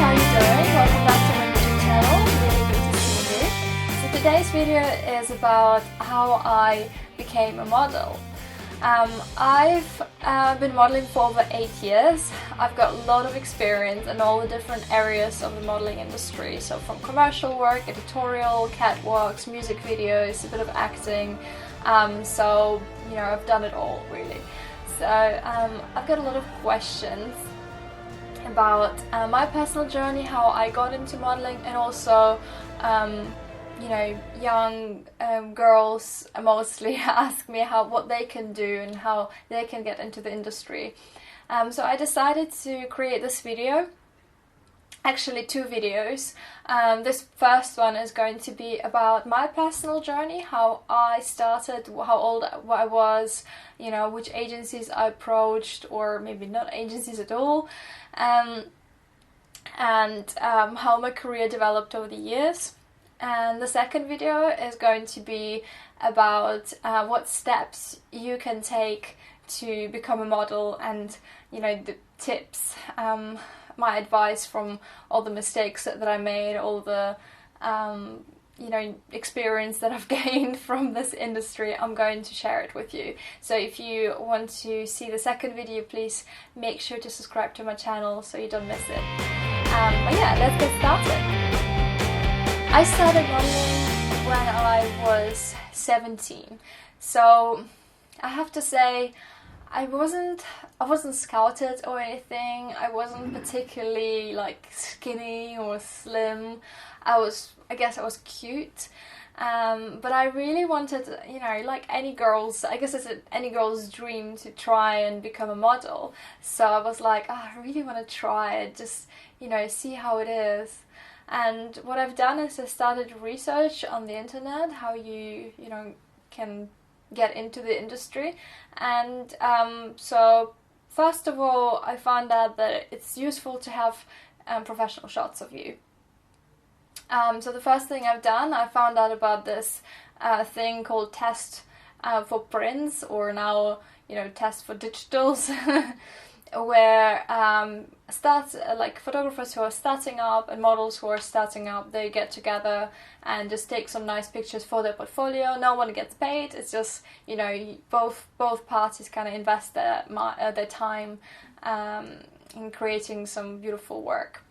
how you doing? Welcome back to my YouTube channel. Really good to see you. So today's video is about how I became a model. I've been modeling for over 8 years. I've got a lot of experience in all the different areas of the modeling industry. So from commercial work, editorial, catwalks, music videos, a bit of acting. So you know, I've done it all really. So I've got a lot of questions about my personal journey, how I got into modeling, and also you know, young girls mostly ask me what they can do and how they can get into the industry. So I decided to create this video. Actually, 2 videos. This first one is going to be about my personal journey, how I started, how old I was, you know, which agencies I approached, or maybe not agencies at all, and how my career developed over the years. And the second video is going to be about what steps you can take to become a model, and you know, the tips, my advice from all the mistakes that I made, all the you know, experience that I've gained from this industry. I'm going to share it with you. So if you want to see the second video, please make sure to subscribe to my channel so you don't miss it. But yeah, let's get started. I started modeling when I was 17, so I have to say I wasn't scouted or anything. I wasn't particularly like skinny or slim. I guess I was cute, but I really wanted, you know, like any girls, I guess it's any girl's dream to try and become a model. So I was like, oh, I really want to try it, just, you know, see how it is. And what I've done is I started research on the internet, how you know, can get into the industry. And so first of all, I found out that it's useful to have professional shots of you. So the first thing I've done, I found out about this thing called test for prints, or now, you know, test for digitals, where like photographers who are starting up and models who are starting up, they get together and just take some nice pictures for their portfolio. No one gets paid. It's just, you know, both parties kind of invest their time in creating some beautiful work.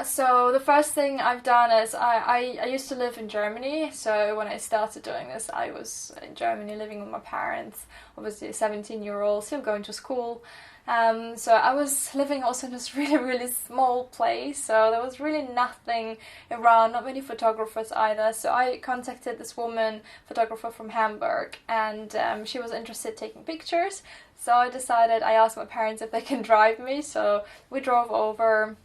So the first thing I've done is I used to live in Germany, so when I started doing this I was in Germany living with my parents, obviously a 17-year-old, still going to school. So I was living also in this really small place, so there was really nothing around, not many photographers either. So I contacted this woman, photographer from Hamburg, and she was interested in taking pictures. So I asked my parents if they can drive me, so we drove over.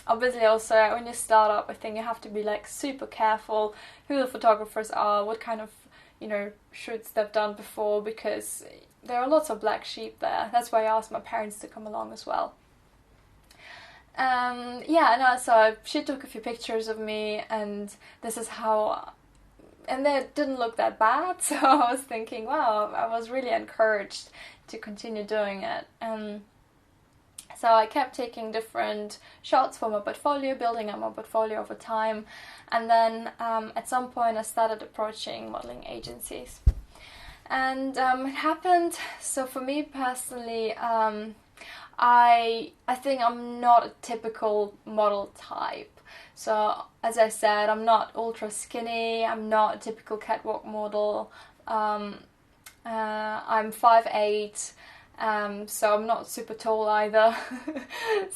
Obviously also when you start up, I think you have to be like super careful who the photographers are, what kind of, you know, shoots they've done before, because there are lots of black sheep there. That's why I asked my parents to come along as well. Yeah, no, so she took a few pictures of me, and this is how, and they didn't look that bad, so I was thinking, wow, I was really encouraged to continue doing it. So I kept taking different shots for my portfolio, building up my portfolio over time, and then at some point I started approaching modeling agencies. And it happened, so for me personally, I think I'm not a typical model type. So as I said, I'm not ultra skinny, I'm not a typical catwalk model. I'm 5'8", so I'm not super tall either.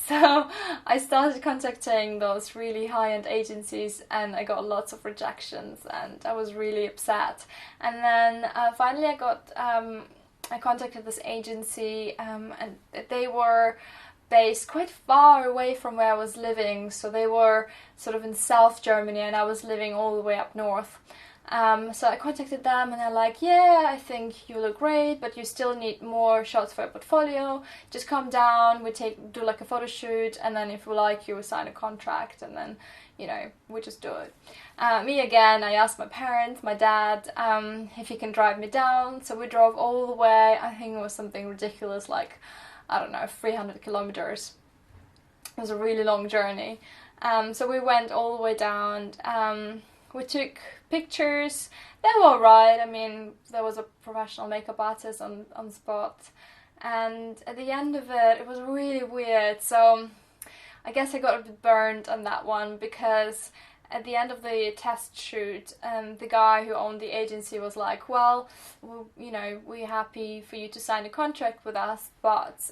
So I started contacting those really high-end agencies, and I got lots of rejections, and I was really upset. And then finally I contacted this agency, and they were based quite far away from where I was living, so they were sort of in South Germany and I was living all the way up north. So I contacted them, and they're like, yeah, I think you look great, but you still need more shots for a portfolio. Just come down, we do like a photo shoot, and then if we like you, we sign a contract, and then, you know, we just do it. Me again, I asked my parents, my dad, if he can drive me down. So we drove all the way, I think it was something ridiculous, like, I don't know, 300 kilometers. It was a really long journey. So we went all the way down. We took pictures. They were alright. I mean, there was a professional makeup artist on spot. And at the end of it, it was really weird. So I guess I got a bit burned on that one, because at the end of the test shoot, the guy who owned the agency was like, well, you know, we're happy for you to sign a contract with us, but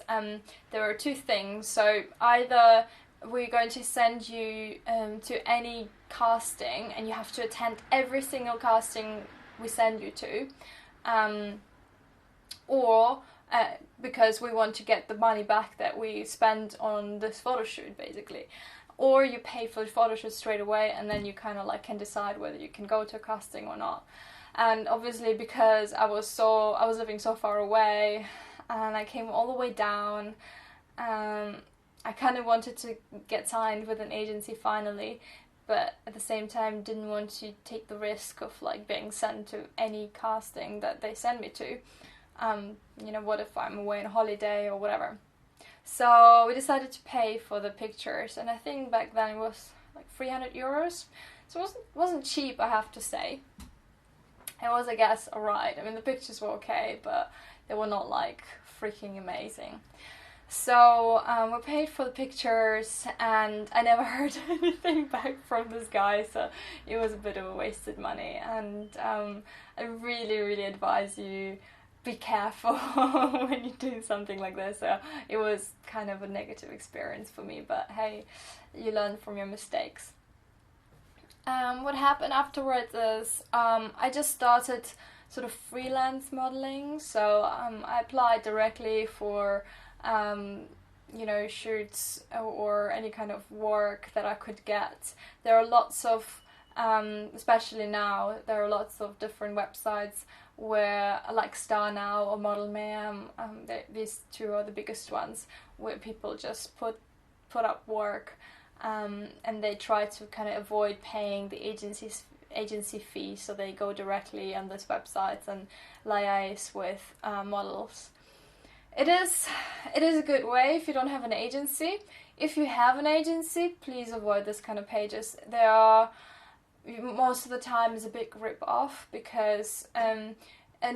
there are two things. So either we're going to send you to any casting, and you have to attend every single casting we send you to, or because we want to get the money back that we spent on this photo shoot, basically. Or you pay for the photo shoot straight away, and then you kind of like can decide whether you can go to a casting or not. And obviously, because I was living so far away, and I came all the way down, I kind of wanted to get signed with an agency finally, but at the same time didn't want to take the risk of like being sent to any casting that they send me to. You know, what if I'm away on holiday or whatever? So we decided to pay for the pictures, and I think back then it was like 300 euros. So it wasn't cheap, I have to say. It was, I guess, alright. I mean, the pictures were okay, but they were not like freaking amazing. So we paid for the pictures, and I never heard anything back from this guy, so it was a bit of a wasted money. And I really, really advise you, be careful when you do something like this. So it was kind of a negative experience for me, but hey, you learn from your mistakes. What happened afterwards is I just started sort of freelance modeling. So I applied directly for you know, shoots or any kind of work that I could get. There are lots of, especially now, there are lots of different websites where, like Star Now or Model Mayhem, these two are the biggest ones, where people just put up work, and they try to kind of avoid paying the agency fee, so they go directly on these websites and liaise with models. It is a good way if you don't have an agency. If you have an agency, please avoid this kind of pages. They are, most of the time, is a big rip-off, because an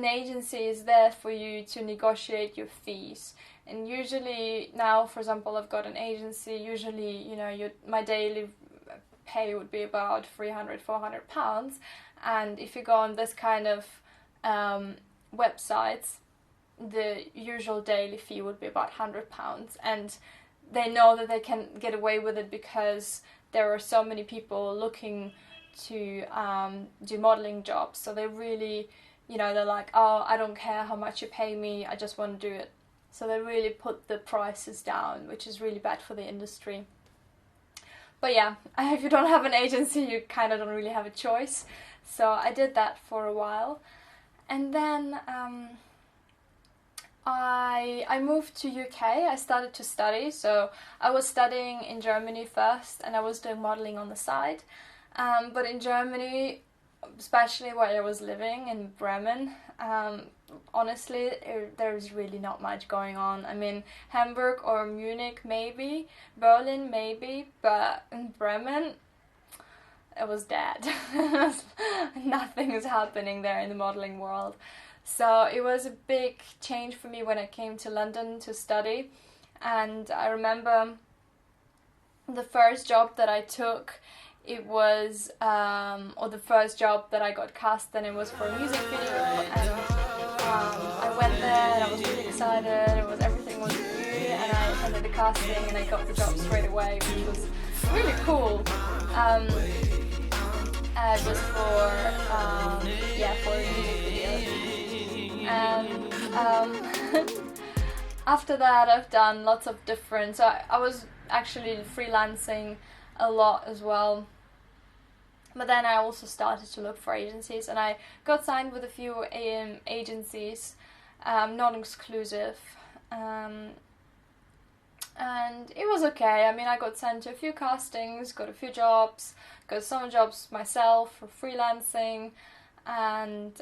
agency is there for you to negotiate your fees. And usually now, for example, I've got an agency, usually, you know, my daily pay would be about 300-400 pounds, and if you go on this kind of websites, the usual daily fee would be about £100, and they know that they can get away with it because there are so many people looking to do modeling jobs. So they really, you know, they're like, oh, I don't care how much you pay me, I just want to do it. So they really put the prices down, which is really bad for the industry. But yeah, if you don't have an agency, you kind of don't really have a choice. So I did that for a while, and then I moved to UK. I started to study, so I was studying in Germany first, and I was doing modeling on the side. But in Germany, especially where I was living in Bremen, honestly, there's really not much going on. I mean, Hamburg or Munich maybe, Berlin maybe, but in Bremen, it was dead. Nothing is happening there in the modeling world. So it was a big change for me when I came to London to study. And I remember the first job that I took, it was, or the first job that I got cast, and it was for a music video. And I went there and I was really excited. Everything was new, and I attended the casting and I got the job straight away, which was really cool. It was for a music video. And after that, I've done lots of different, so I was actually freelancing a lot as well, but then I also started to look for agencies, and I got signed with a few agencies, non-exclusive, and it was okay. I mean, I got sent to a few castings, got a few jobs, got some jobs myself for freelancing, and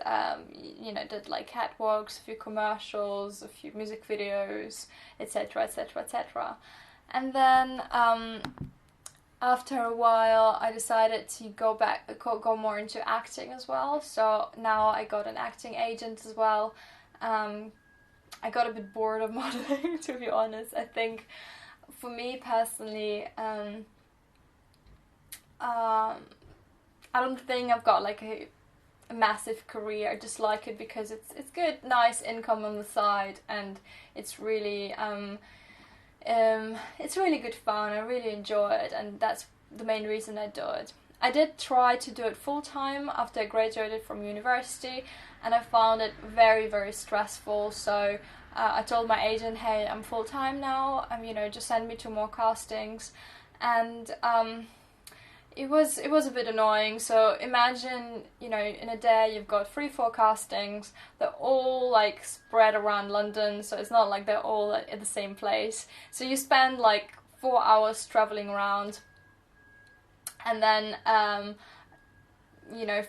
you know, did like catwalks, a few commercials, a few music videos, etc, etc, etc. And then after a while, I decided to go more into acting as well. So now I got an acting agent as well. I got a bit bored of modeling, to be honest. I think for me personally, I don't think I've got like a massive career. I just like it because it's good, nice income on the side, and it's really good fun. I really enjoy it, and that's the main reason I do it. I did try to do it full time after I graduated from university, and I found it very, very stressful. So I told my agent, hey, I'm full time now. Just send me to more castings, and it was a bit annoying. So imagine, in a day you've got 3-4 castings. They're all like spread around London, so it's not like they're all at the same place. So you spend like 4 hours traveling around, and then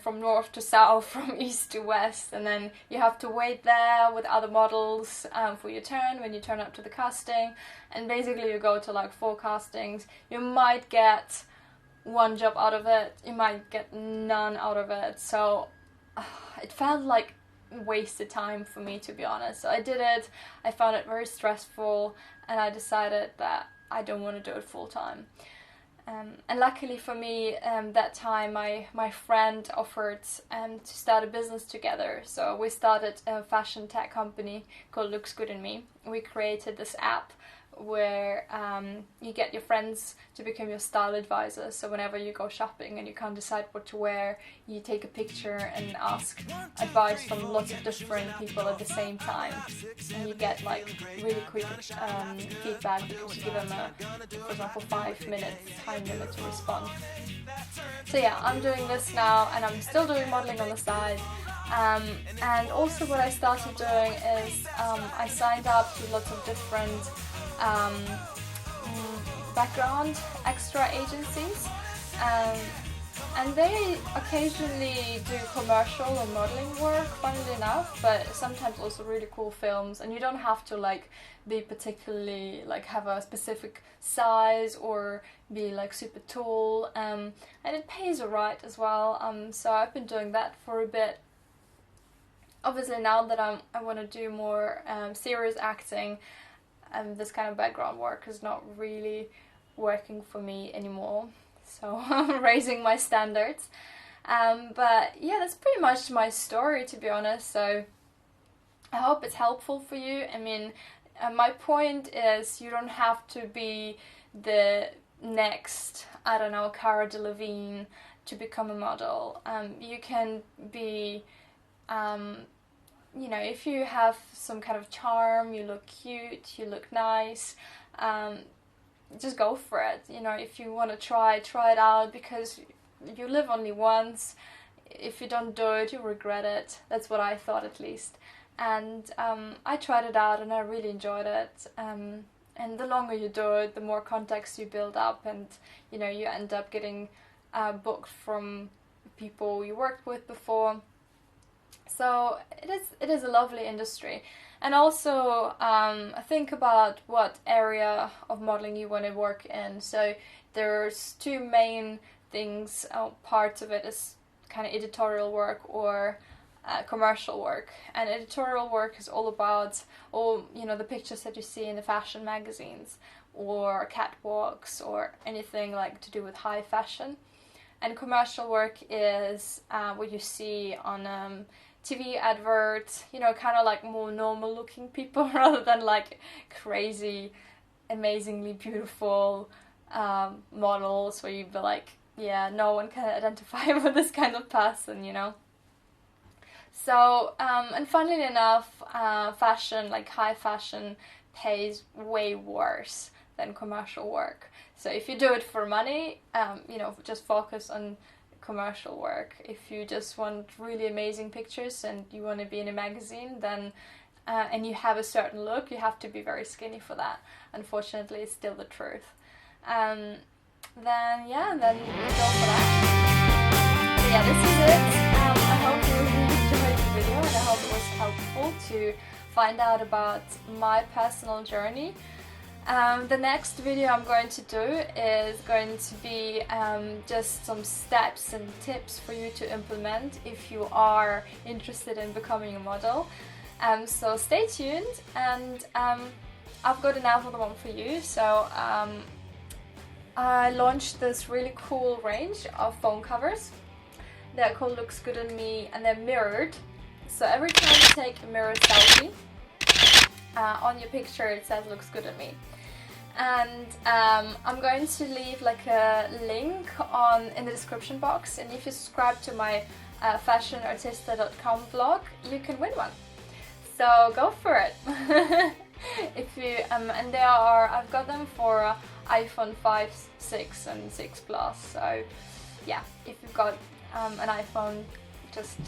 from north to south, from east to west, and then you have to wait there with other models for your turn when you turn up to the casting. And basically you go to like 4 castings. You might get 1 job out of it, you might get none out of it. So it felt like wasted time for me, to be honest. So I did it. I found it very stressful, and I decided that I don't want to do it full time. And luckily for me, that time my friend offered to start a business together. So we started a fashion tech company called Looks Good in Me. We created this app where you get your friends to become your style advisor. So whenever you go shopping and you can't decide what to wear, you take a picture and ask advice from lots of different people at the same time, and you get like really quick feedback, because you give them for example 5 minutes time limit to respond. So yeah, I'm doing this now, and I'm still doing modeling on the side. And also what I started doing is I signed up to lots of different background extra agencies, and they occasionally do commercial and modeling work, funnily enough, but sometimes also really cool films. And you don't have to like be particularly like have a specific size or be like super tall, and it pays alright as well. So I've been doing that for a bit. Obviously now that I want to do more serious acting, this kind of background work is not really working for me anymore. So I'm raising my standards. But yeah, that's pretty much my story, to be honest. So I hope it's helpful for you. I mean, my point is you don't have to be the next, I don't know, Cara Delevingne to become a model. You can be... if you have some kind of charm, you look cute, you look nice, just go for it. If you want to try it out, because you live only once. If you don't do it, you regret it. That's what I thought, at least. And I tried it out, and I really enjoyed it. And the longer you do it, the more contacts you build up, and you end up getting booked from people you worked with before. So it is a lovely industry. And also think about what area of modeling you want to work in. So there's 2 main things. Parts of it is kind of editorial work or commercial work. And editorial work is all about the pictures that you see in the fashion magazines or catwalks or anything like to do with high fashion. And commercial work is what you see on TV adverts, kind of like more normal looking people rather than like crazy, amazingly beautiful models where you'd be like, yeah, no one can identify with this kind of person, So, and funnily enough, fashion, like high fashion, pays way worse than commercial work. So if you do it for money, just focus on commercial work. If you just want really amazing pictures and you want to be in a magazine, then and you have a certain look, you have to be very skinny for that. Unfortunately, it's still the truth. Then we go for that. So yeah, this is it. I hope you really enjoyed the video, and I hope it was helpful to find out about my personal journey. The next video I'm going to do is going to be just some steps and tips for you to implement if you are interested in becoming a model. So stay tuned, and I've got another one for you. So I launched this really cool range of phone covers. They're called Looks Good on Me, and they're mirrored. So every time you take a mirror selfie, on your picture it says looks good on me. And I'm going to leave like a link in the description box, and if you subscribe to my fashionartista.com blog, you can win one. So go for it. If you and I've got them for iPhone 5, 6 and 6 Plus. So yeah, if you've got an iPhone, just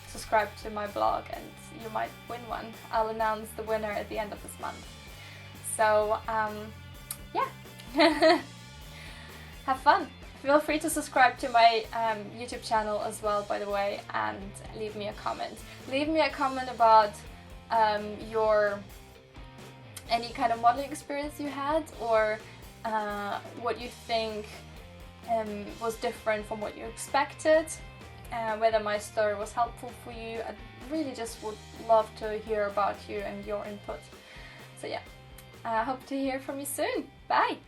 subscribe to my blog and you might win one. I'll announce the winner at the end of this month. So yeah, have fun. Feel free to subscribe to my YouTube channel as well, by the way, and leave me a comment. Leave me a comment about any kind of modeling experience you had, or what you think was different from what you expected, whether my story was helpful for you. I really just would love to hear about you and your input. So yeah, I hope to hear from you soon. Bye!